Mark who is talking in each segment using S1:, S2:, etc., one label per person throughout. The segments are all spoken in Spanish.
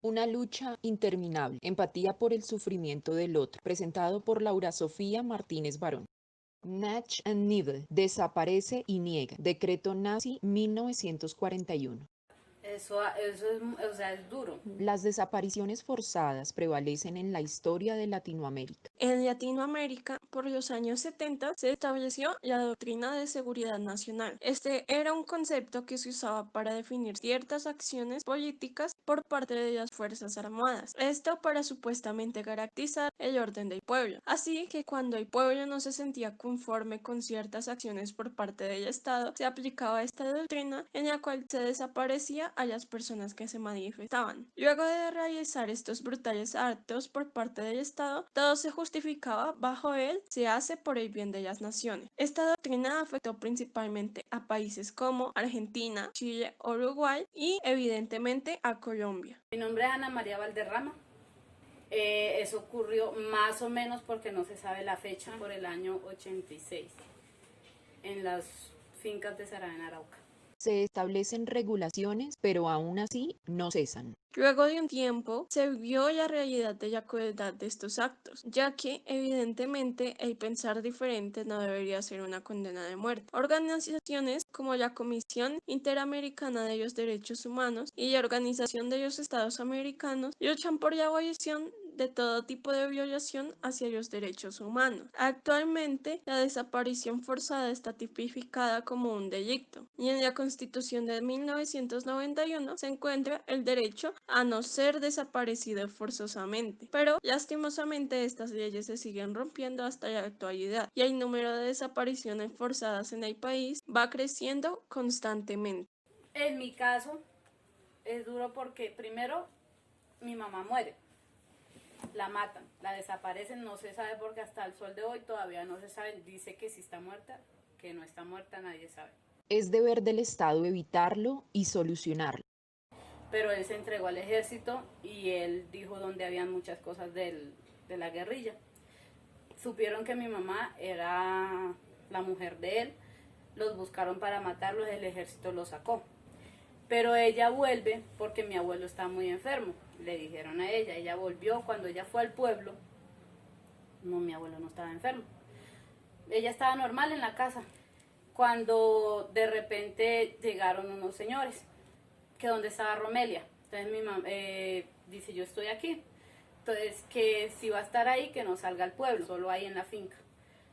S1: Una lucha interminable, empatía por el sufrimiento del otro, presentado por Laura Sofía Martínez Barón. Natch and Needle, desaparece y niega, decreto nazi 1941.
S2: Eso es, o sea, es duro.
S1: Las desapariciones forzadas prevalecen en la historia de Latinoamérica.
S3: En Latinoamérica, por los años 70, se estableció la doctrina de seguridad nacional. Este era un concepto que se usaba para definir ciertas acciones políticas por parte de las Fuerzas Armadas. Esto para supuestamente garantizar el orden del pueblo. Así que cuando el pueblo no se sentía conforme con ciertas acciones por parte del Estado, se aplicaba esta doctrina en la cual se desaparecía a las personas que se manifestaban. Luego de realizar estos brutales actos por parte del Estado, todo se justificaba bajo el "se hace por el bien de las naciones". Esta doctrina afectó principalmente a países como Argentina, Chile, Uruguay y evidentemente a Colombia.
S2: Mi nombre es Ana María Valderrama. Eso ocurrió más o menos porque no se sabe la fecha, por el año 86, en las fincas de Saravena, Arauca.
S1: Se establecen regulaciones, pero aún así no cesan.
S3: Luego de un tiempo, se vio la realidad de la crueldad de estos actos, ya que evidentemente el pensar diferente no debería ser una condena de muerte. Organizaciones como la Comisión Interamericana de los Derechos Humanos y la Organización de los Estados Americanos luchan por la abolición de todo tipo de violación hacia los derechos humanos. Actualmente, la desaparición forzada está tipificada como un delito, y en la Constitución de 1991 se encuentra el derecho a no ser desaparecido forzosamente, pero lastimosamente estas leyes se siguen rompiendo hasta la actualidad, y el número de desapariciones forzadas en el país va creciendo constantemente.
S2: En mi caso es duro porque primero mi mamá muere, la matan, la desaparecen, no se sabe porque hasta el sol de hoy todavía no se sabe, dice que sí está muerta, que no está muerta, nadie sabe.
S1: Es deber del Estado evitarlo y solucionarlo.
S2: Pero él se entregó al ejército y él dijo donde habían muchas cosas de la guerrilla. Supieron que mi mamá era la mujer de él, los buscaron para matarlos, el ejército los sacó. Pero ella vuelve porque mi abuelo está muy enfermo, le dijeron a ella, ella volvió, cuando ella fue al pueblo, no, mi abuelo no estaba enfermo, ella estaba normal en la casa, cuando de repente llegaron unos señores, que donde estaba Romelia, entonces mi mamá dice, yo estoy aquí, entonces que si va a estar ahí, que no salga al pueblo, solo ahí en la finca,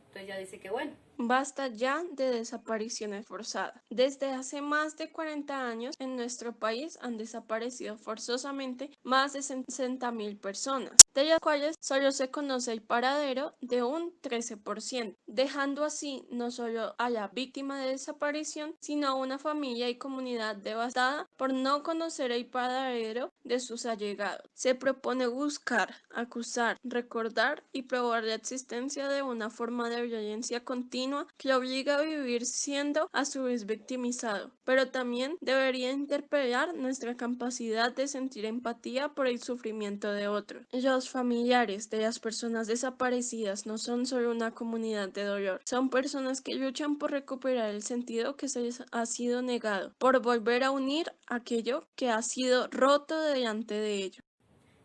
S2: entonces ella dice que bueno.
S3: Basta ya de desapariciones forzadas. Desde hace más de 40 años en nuestro país han desaparecido forzosamente más de 60.000 personas, de las cuales solo se conoce el paradero de un 13%, dejando así no solo a la víctima de desaparición, sino a una familia y comunidad devastada por no conocer el paradero de sus allegados. Se propone buscar, acusar, recordar y probar la existencia de una forma de violencia continua que lo obliga a vivir siendo a su vez victimizado, pero también debería interpelar nuestra capacidad de sentir empatía por el sufrimiento de otros. Los familiares de las personas desaparecidas no son solo una comunidad de dolor, son personas que luchan por recuperar el sentido que se les ha sido negado, por volver a unir aquello que ha sido roto delante de ellos.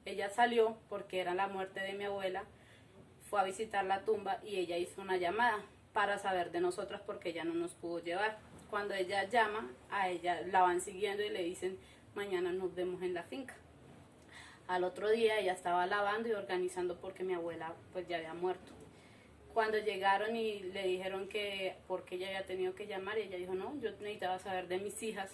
S2: Ella salió porque era la muerte de mi abuela, fue a visitar la tumba y ella hizo una llamada para saber de nosotras porque ella no nos pudo llevar. Cuando ella llama, a ella la van siguiendo y le dicen, mañana nos vemos en la finca. Al otro día ella estaba lavando y organizando porque mi abuela pues ya había muerto. Cuando llegaron y le dijeron que porque ella había tenido que llamar, y ella dijo, no, yo necesitaba saber de mis hijas.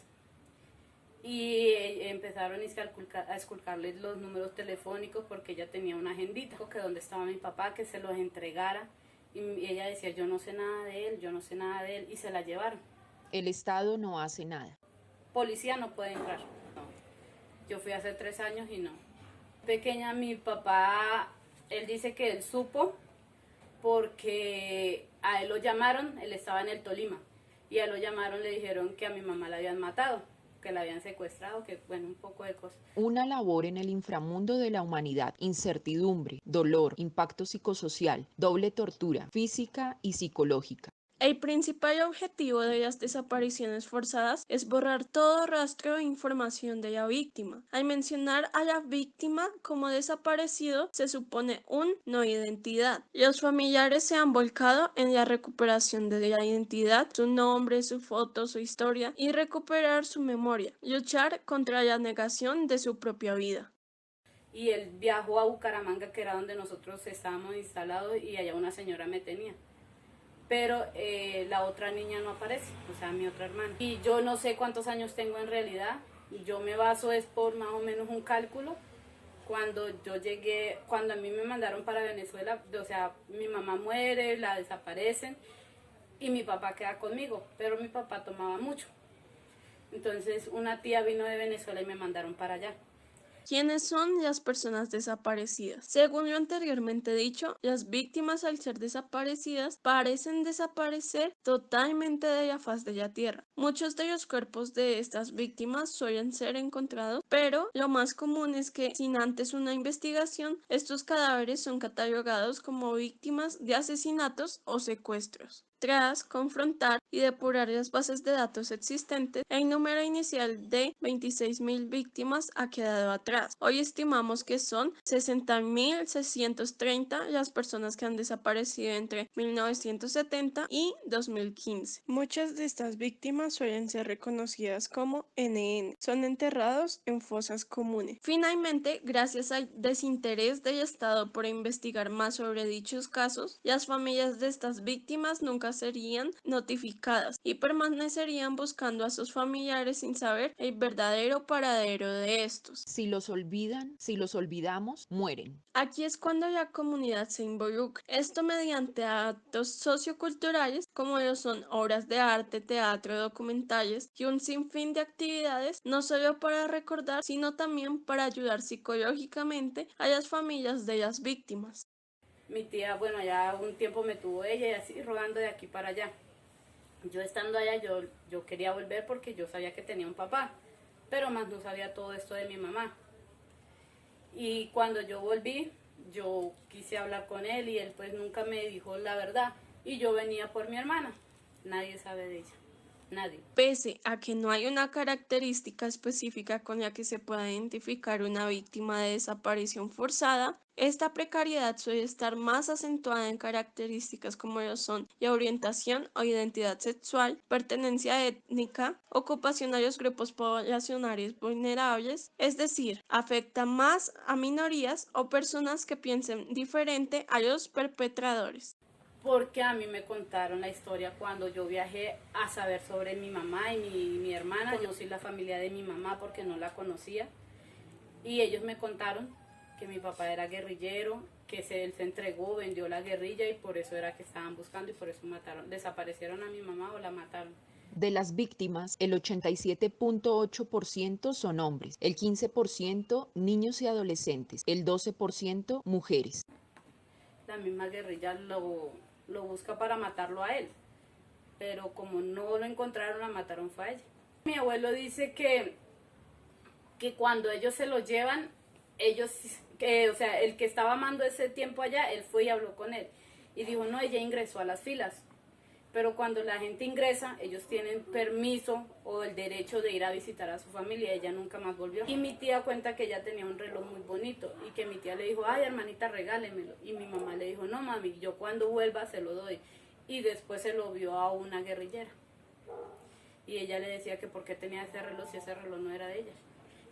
S2: Y empezaron a esculcarles los números telefónicos porque ella tenía una agendita, que donde estaba mi papá, que se los entregara. Y ella decía, yo no sé nada de él, yo no sé nada de él, y se la llevaron.
S1: El Estado no hace nada.
S2: Policía no puede entrar. No. Yo fui hace 3 años y no. Pequeña, mi papá, él dice que él supo porque a él lo llamaron, él estaba en el Tolima, y a él lo llamaron, le dijeron que a mi mamá la habían matado, que la habían secuestrado, que bueno, un poco de cosas.
S1: Una labor en el inframundo de la humanidad, incertidumbre, dolor, impacto psicosocial, doble tortura, física y psicológica.
S3: El principal objetivo de las desapariciones forzadas es borrar todo rastro de información de la víctima. Al mencionar a la víctima como desaparecido, se supone un no identidad. Los familiares se han volcado en la recuperación de la identidad, su nombre, su foto, su historia y recuperar su memoria, luchar contra la negación de su propia vida.
S2: Y él viajó a Bucaramanga, que era donde nosotros estábamos instalados, y allá una señora me tenía. Pero la otra niña no aparece, o sea, mi otra hermana. Y yo no sé cuántos años tengo en realidad, yo me baso es por más o menos un cálculo. Cuando yo llegué, cuando a mí me mandaron para Venezuela, o sea, mi mamá muere, la desaparecen y mi papá queda conmigo, pero mi papá tomaba mucho. Entonces una tía vino de Venezuela y me mandaron para allá.
S3: ¿Quiénes son las personas desaparecidas? Según lo anteriormente dicho, las víctimas al ser desaparecidas parecen desaparecer totalmente de la faz de la tierra. Muchos de los cuerpos de estas víctimas suelen ser encontrados, pero lo más común es que sin antes una investigación, estos cadáveres son catalogados como víctimas de asesinatos o secuestros. Tras confrontar y depurar las bases de datos existentes, el número inicial de 26.000 víctimas ha quedado atrás. Hoy estimamos que son 60.630 las personas que han desaparecido entre 1970 y 2015. Muchas de estas víctimas suelen ser reconocidas como NN. Son enterrados en fosas comunes. Finalmente, gracias al desinterés del Estado por investigar más sobre dichos casos, las familias de estas víctimas nunca serían notificadas y permanecerían buscando a sus familiares sin saber el verdadero paradero de estos.
S1: Si los olvidan, si los olvidamos, mueren.
S3: Aquí es cuando la comunidad se involucra, esto mediante actos socioculturales como lo son obras de arte, teatro, documentales y un sinfín de actividades, no solo para recordar, sino también para ayudar psicológicamente a las familias de las víctimas.
S2: Mi tía, bueno, ya un tiempo me tuvo ella y así rodando de aquí para allá. Yo estando allá, yo quería volver porque yo sabía que tenía un papá, pero más no sabía todo esto de mi mamá. Y cuando yo volví, yo quise hablar con él y él pues nunca me dijo la verdad. Y yo venía por mi hermana, nadie sabe de ella, nadie.
S3: Pese a que no hay una característica específica con la que se pueda identificar una víctima de desaparición forzada, esta precariedad suele estar más acentuada en características como lo son la orientación o identidad sexual, pertenencia étnica, ocupación a los grupos poblacionales vulnerables, es decir, afecta más a minorías o personas que piensen diferente a los perpetradores.
S2: Porque a mí me contaron la historia cuando yo viajé a saber sobre mi mamá y mi hermana. Conocí la familia de mi mamá porque no la conocía. Y ellos me contaron que mi papá era guerrillero, que él se entregó, vendió la guerrilla y por eso era que estaban buscando y por eso mataron, desaparecieron a mi mamá o la mataron.
S1: De las víctimas, el 87.8% son hombres, el 15% niños y adolescentes, el 12% mujeres.
S2: La misma guerrilla lo busca para matarlo a él, pero como no lo encontraron, la mataron fue a ella. Mi abuelo dice que cuando ellos se lo llevan, o sea, el que estaba amando ese tiempo allá, él fue y habló con él. Y dijo, no, ella ingresó a las filas. Pero cuando la gente ingresa, ellos tienen permiso o el derecho de ir a visitar a su familia. Ella nunca más volvió. Y mi tía cuenta que ella tenía un reloj muy bonito y que mi tía le dijo, ay, hermanita, regálemelo. Y mi mamá le dijo, no, mami, yo cuando vuelva se lo doy. Y después se lo vio a una guerrillera. Y ella le decía que por qué tenía ese reloj si ese reloj no era de ella.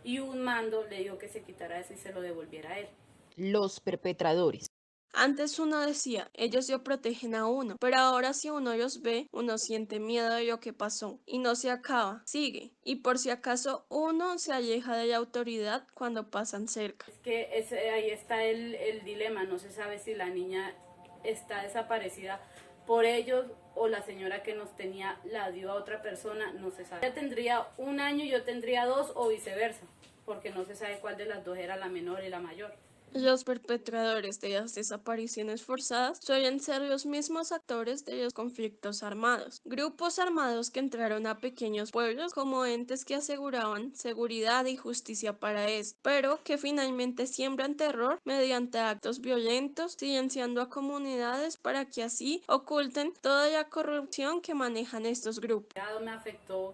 S2: Y un mando le dijo que se quitara eso y se lo devolviera a él.
S1: Los perpetradores.
S3: Antes uno decía, ellos lo protegen a uno, pero ahora si uno los ve, uno siente miedo de lo que pasó y no se acaba, sigue. Y por si acaso uno se aleja de la autoridad cuando pasan cerca.
S2: Es que ahí está el dilema, no se sabe si la niña está desaparecida por ellos o la señora que nos tenía la dio a otra persona, no se sabe. Ella tendría 1 año, yo tendría 2 o viceversa, porque no se sabe cuál de las dos era la menor y la mayor.
S3: Los perpetradores de las desapariciones forzadas suelen ser los mismos actores de los conflictos armados, grupos armados que entraron a pequeños pueblos como entes que aseguraban seguridad y justicia para ellos, pero que finalmente siembran terror mediante actos violentos, silenciando a comunidades para que así oculten toda la corrupción que manejan estos grupos.
S2: Me afectó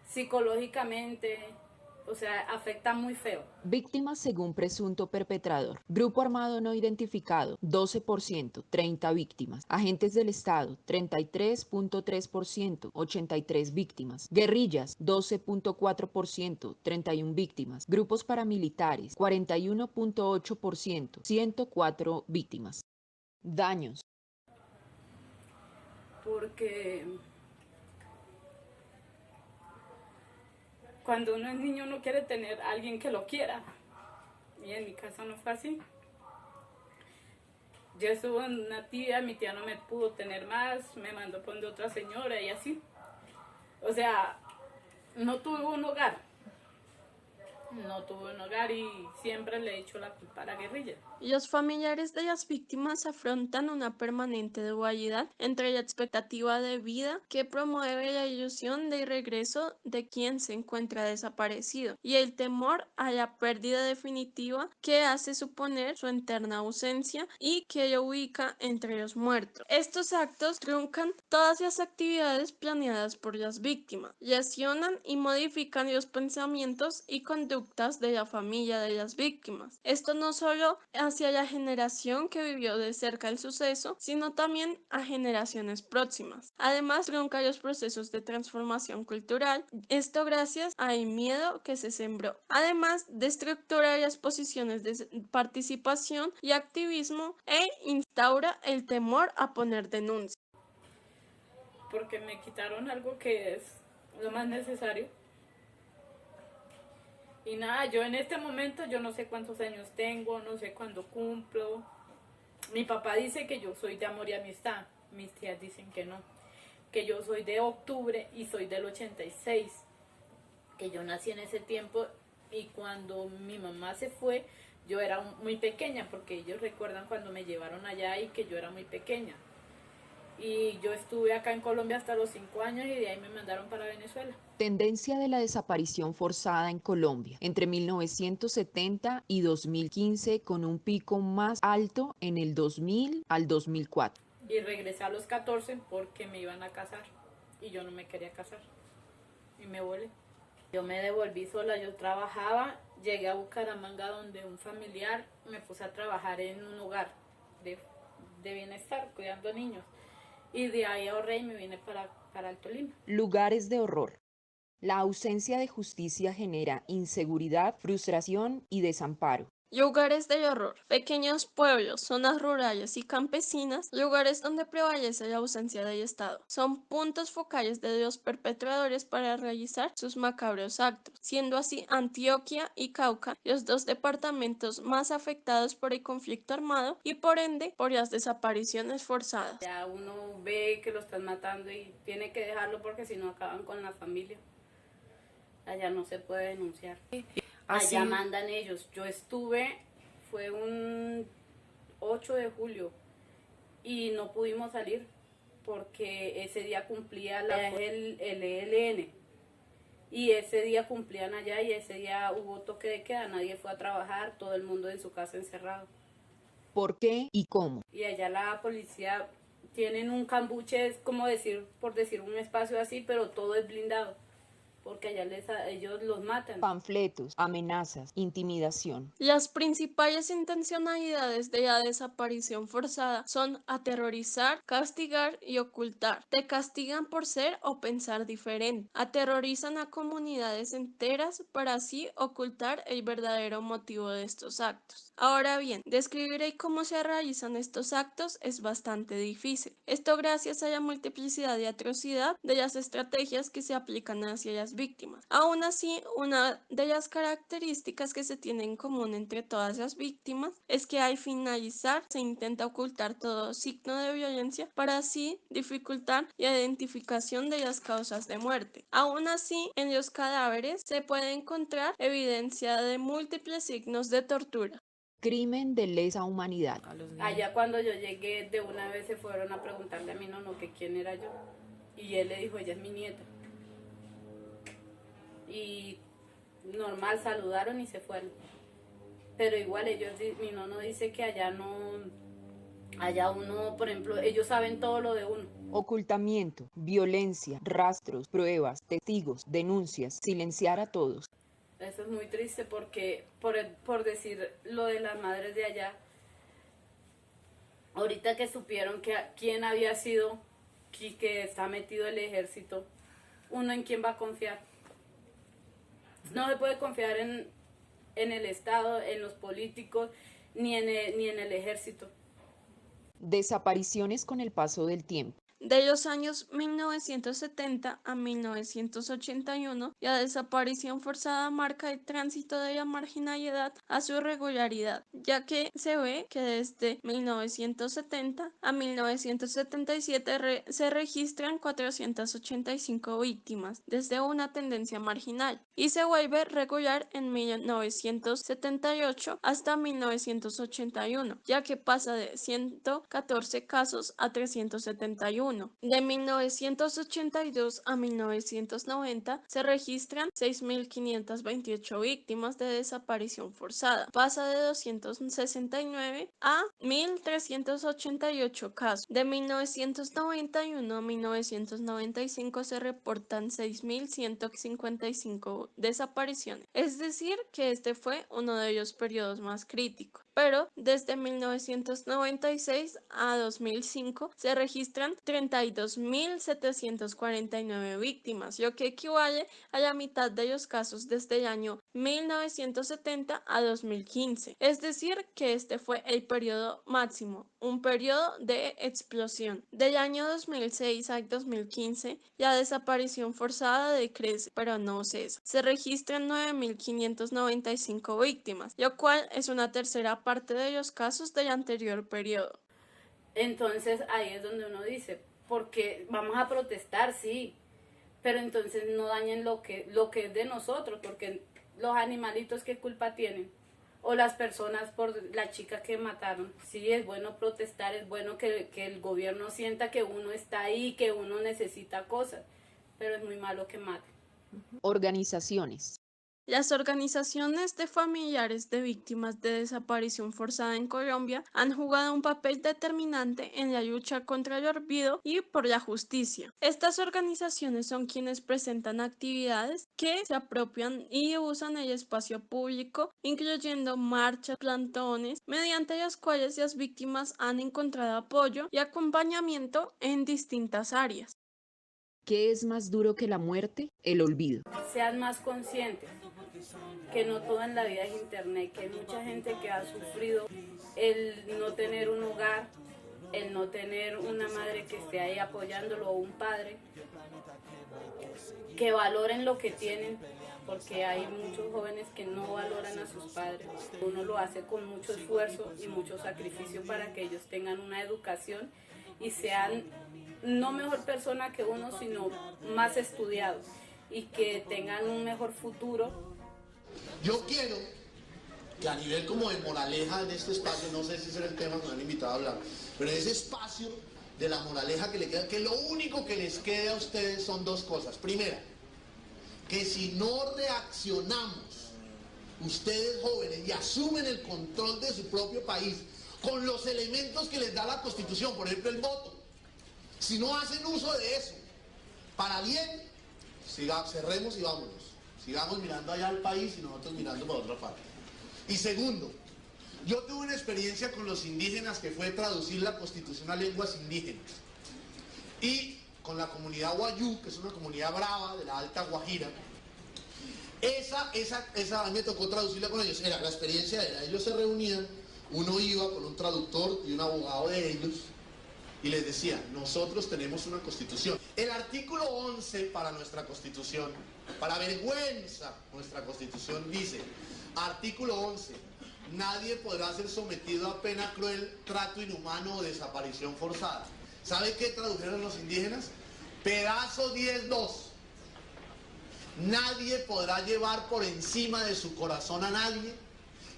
S2: psicológicamente, o sea, afecta muy feo.
S1: Víctimas según presunto perpetrador. Grupo armado no identificado, 12%, 30 víctimas. Agentes del Estado, 33.3%, 83 víctimas. Guerrillas, 12.4%, 31 víctimas. Grupos paramilitares, 41.8%, 104 víctimas. Daños.
S2: Porque cuando uno es niño uno quiere tener a alguien que lo quiera. Y en mi caso no fue así. Yo estuve en una tía, mi tía no me pudo tener más, me mandó por donde otra señora y así. O sea, no tuve un hogar. No tuve un hogar y siempre le he hecho la culpa a la guerrilla.
S3: Los familiares de las víctimas afrontan una permanente dualidad entre la expectativa de vida que promueve la ilusión de regreso de quien se encuentra desaparecido y el temor a la pérdida definitiva que hace suponer su eterna ausencia y que lo ubica entre los muertos. Estos actos truncan todas las actividades planeadas por las víctimas, lesionan y modifican los pensamientos y conductas de la familia de las víctimas. Esto no solo hacia la generación que vivió de cerca el suceso, sino también a generaciones próximas. Además, trunca los procesos de transformación cultural, esto gracias al miedo que se sembró. Además, destructura las posiciones de participación y activismo e instaura el temor a poner denuncia.
S2: Porque me quitaron algo que es lo más necesario. Y nada, yo en este momento yo no sé cuántos años tengo, no sé cuándo cumplo. Mi papá dice que yo soy de amor y amistad, mis tías dicen que no, que yo soy de octubre y soy del 86, que yo nací en ese tiempo y cuando mi mamá se fue yo era muy pequeña porque ellos recuerdan cuando me llevaron allá y que yo era muy pequeña. Y yo estuve acá en Colombia hasta los 5 años y de ahí me mandaron para Venezuela.
S1: Tendencia de la desaparición forzada en Colombia entre 1970 y 2015 con un pico más alto en el 2000 al 2004.
S2: Y regresé a los 14 porque me iban a casar y yo no me quería casar y me volé. Yo me devolví sola, yo trabajaba, llegué a Bucaramanga donde un familiar me puse a trabajar en un hogar de bienestar, cuidando niños. Y de ahí ahorré y me vine para el Tolima.
S1: Lugares de horror. La ausencia de justicia genera inseguridad, frustración y desamparo.
S3: Lugares del horror, pequeños pueblos, zonas rurales y campesinas, lugares donde prevalece la ausencia del Estado, son puntos focales de los perpetradores para realizar sus macabros actos, siendo así Antioquia y Cauca los dos departamentos más afectados por el conflicto armado y por ende por las desapariciones forzadas.
S2: Ya uno ve que lo están matando y tiene que dejarlo porque si no acaban con la familia. Allá no se puede denunciar. Allá mandan ellos. Yo estuve, fue un 8 de julio y no pudimos salir porque ese día cumplía el ELN y ese día cumplían allá y ese día hubo toque de queda, nadie fue a trabajar, todo el mundo en su casa encerrado.
S1: ¿Por qué y cómo?
S2: Y allá la policía tienen un cambuche, es como decir, por decir un espacio así, pero todo es blindado. Porque allá ellos los matan.
S1: Panfletos, amenazas, intimidación.
S3: Las principales intencionalidades de la desaparición forzada son aterrorizar, castigar y ocultar. Te castigan por ser o pensar diferente. Aterrorizan a comunidades enteras para así ocultar el verdadero motivo de estos actos. Ahora bien, describir cómo se realizan estos actos es bastante difícil. Esto gracias a la multiplicidad y atrocidad de las estrategias que se aplican hacia las víctimas. Aún así, una de las características que se tiene en común entre todas las víctimas es que al finalizar se intenta ocultar todo signo de violencia para así dificultar la identificación de las causas de muerte. Aún así, en los cadáveres se puede encontrar evidencia de múltiples signos de tortura.
S1: Crimen de lesa humanidad.
S2: Allá cuando yo llegué, de una vez se fueron a preguntarle a mi nono que quién era yo. Y él le dijo, ella es mi nieta. Y normal, saludaron y se fueron. Pero igual mi nono dice que allá no, allá uno, por ejemplo, ellos saben todo lo de uno.
S1: Ocultamiento, violencia, rastros, pruebas, testigos, denuncias, silenciar a todos.
S2: Eso es muy triste porque, por decir lo de las madres de allá, ahorita que supieron quién había sido y que está metido el ejército, ¿uno en quién va a confiar? No se puede confiar en el Estado, en los políticos, ni en el ejército.
S1: Desapariciones con el paso del tiempo.
S3: De los años 1970 a 1981, la desaparición forzada marca el tránsito de la marginalidad a su regularidad, ya que se ve que desde 1970 a 1977 se registran 485 víctimas desde una tendencia marginal y se vuelve regular en 1978 hasta 1981, ya que pasa de 114 casos a 371. De 1982 a 1990 se registran 6.528 víctimas de desaparición forzada. Pasa de 269 a 1.388 casos. De 1991 a 1995 se reportan 6.155 desapariciones. Es decir, que este fue uno de los periodos más críticos. Pero desde 1996 a 2005 se registran 32.749 víctimas, lo que equivale a la mitad de los casos desde el año 1970 a 2015. Es decir, que este fue el periodo máximo, un periodo de explosión. Del año 2006 al 2015, la desaparición forzada decrece, pero no cesa. Se registran 9.595 víctimas, lo cual es una tercera parte de los casos del anterior periodo.
S2: Entonces ahí es donde uno dice, porque vamos a protestar, sí, pero entonces no dañen lo que es de nosotros, porque los animalitos, ¿qué culpa tienen? O las personas por la chica que mataron. Sí, es bueno protestar, es bueno que el gobierno sienta que uno está ahí, que uno necesita cosas, pero es muy malo que maten.
S1: Organizaciones.
S3: Las organizaciones de familiares de víctimas de desaparición forzada en Colombia han jugado un papel determinante en la lucha contra el olvido y por la justicia. Estas organizaciones son quienes presentan actividades que se apropian y usan el espacio público, incluyendo marchas, plantones, mediante las cuales las víctimas han encontrado apoyo y acompañamiento en distintas áreas.
S1: ¿Qué es más duro que la muerte? El olvido.
S2: Sean más conscientes que no todo en la vida es internet, que hay mucha gente que ha sufrido el no tener un hogar, el no tener una madre que esté ahí apoyándolo o un padre, que valoren lo que tienen, porque hay muchos jóvenes que no valoran a sus padres. Uno lo hace con mucho esfuerzo y mucho sacrificio para que ellos tengan una educación y sean no mejor persona que uno, sino más estudiados y que tengan un mejor futuro.
S4: Yo quiero que a nivel como de moraleja en este espacio, no sé si ese era el tema que me han invitado a hablar, pero en ese espacio de la moraleja que le queda, que lo único que les queda a ustedes son dos cosas. Primera, que si no reaccionamos, ustedes jóvenes, y asumen el control de su propio país, con los elementos que les da la Constitución, por ejemplo el voto, si no hacen uso de eso, para bien, cerremos y vámonos. Sigamos mirando allá al país y nosotros mirando por otra parte. Y segundo, yo tuve una experiencia con los indígenas que fue traducir la Constitución a lenguas indígenas. Y con la comunidad Wayú, que es una comunidad brava de la Alta Guajira, esa a mí me tocó traducirla con ellos. La experiencia era, ellos se reunían, uno iba con un traductor y un abogado de ellos, y les decía, nosotros tenemos una Constitución. El artículo 11 para nuestra Constitución, para vergüenza, nuestra Constitución dice, artículo 11, nadie podrá ser sometido a pena cruel, trato inhumano o desaparición forzada. ¿Sabe qué tradujeron los indígenas? Pedazo 10.2. Nadie podrá llevar por encima de su corazón a nadie,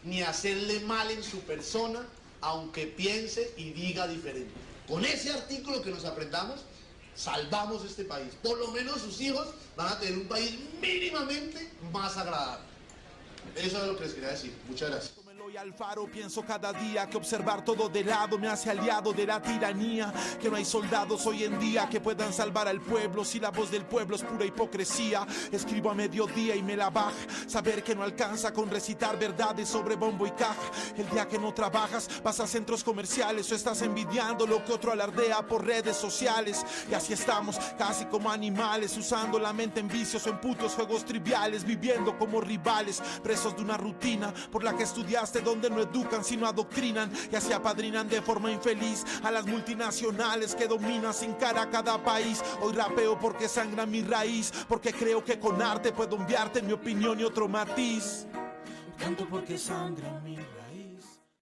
S4: ni hacerle mal en su persona, aunque piense y diga diferente. Con ese artículo que nos aprendamos, salvamos este país. Por lo menos sus hijos van a tener un país mínimamente más agradable. Eso es lo que les quería decir. Muchas gracias.
S5: Y al faro pienso cada día que observar todo de lado me hace aliado de la tiranía, que no hay soldados hoy en día que puedan salvar al pueblo si la voz del pueblo es pura hipocresía. Escribo a mediodía y me la baja saber que no alcanza con recitar verdades sobre bombo y caja. El día que no trabajas vas a centros comerciales o estás envidiando lo que otro alardea por redes sociales, y así estamos casi como animales, usando la mente en vicios o en putos juegos triviales, viviendo como rivales, presos de una rutina por la que estudiaste, donde no educan sino adoctrinan, y así apadrinan de forma infeliz a las multinacionales que dominan sin cara a cada país. Hoy rapeo porque sangra mi raíz, porque creo que con arte puedo enviarte mi opinión y otro matiz. Canto porque sangra mi raíz.